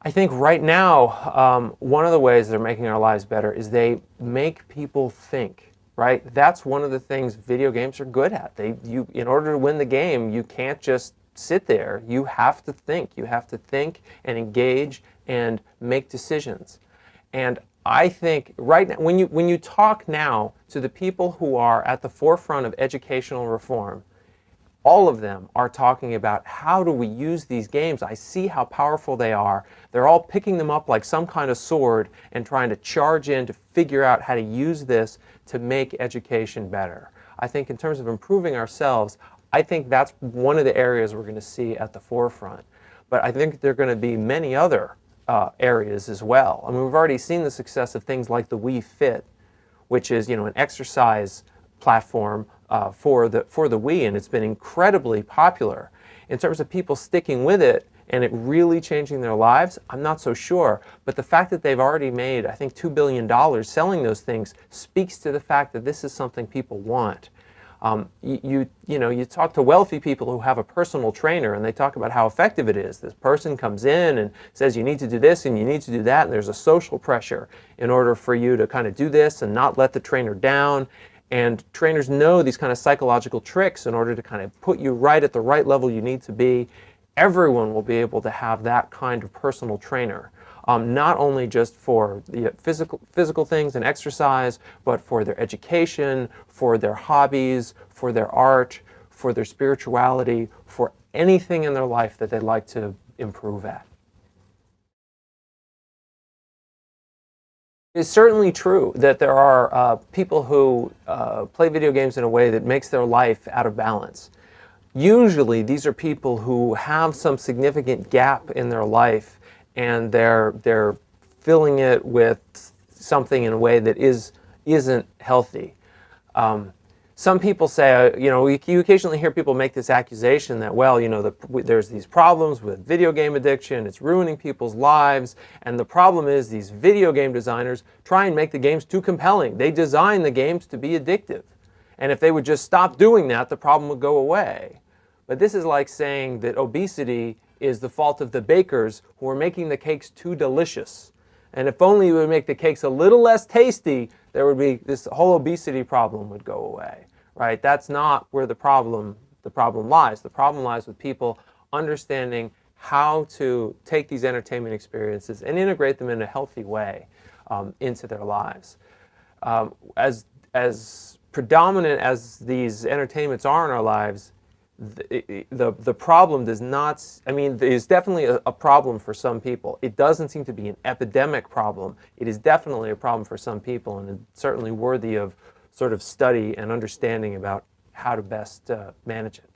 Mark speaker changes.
Speaker 1: I think right now, one of the ways they're making our lives better is they make people think, right? That's one of the things video games are good at. In order to win the game, you can't just sit there. You have to think. You have to think and engage and make decisions. And I think right now, when you talk now to the people who are at the forefront of educational reform, all of them are talking about how do we use these games. I see how powerful they are. They're all picking them up like some kind of sword and trying to charge in to figure out how to use this to make education better. I think in terms of improving ourselves, I think that's one of the areas we're going to see at the forefront. But I think there are going to be many other areas as well. I mean, we've already seen the success of things like the Wii Fit, which is, an exercise platform for the Wii, and it's been incredibly popular. In terms of people sticking with it and it really changing their lives, I'm not so sure. But the fact that they've already made, I think, $2 billion selling those things speaks to the fact that this is something people want. You talk to wealthy people who have a personal trainer, and they talk about how effective it is. This person comes in and says you need to do this and you need to do that, and there's a social pressure in order for you to kind of do this and not let the trainer down. And trainers know these kind of psychological tricks in order to kind of put you right at the right level you need to be. Everyone will be able to have that kind of personal trainer. Not only just for the physical things and exercise, but for their education, for their hobbies, for their art, for their spirituality, for anything in their life that they'd like to improve at. It's certainly true that there are people who play video games in a way that makes their life out of balance. Usually these are people who have some significant gap in their life, and they're filling it with something in a way that isn't healthy. Some people say, you occasionally hear people make this accusation that, well, there's these problems with video game addiction, it's ruining people's lives, and the problem is these video game designers try and make the games too compelling. They design the games to be addictive. And if they would just stop doing that, the problem would go away. But this is like saying that obesity is the fault of the bakers who are making the cakes too delicious. And if only we would make the cakes a little less tasty, this whole obesity problem would go away, right? That's not where the problem lies. The problem lies with people understanding how to take these entertainment experiences and integrate them in a healthy way into their lives. As predominant as these entertainments are in our lives, the problem does not, there's definitely a problem for some people. It doesn't seem to be an epidemic problem. It is definitely a problem for some people, and it's certainly worthy of sort of study and understanding about how to best manage it.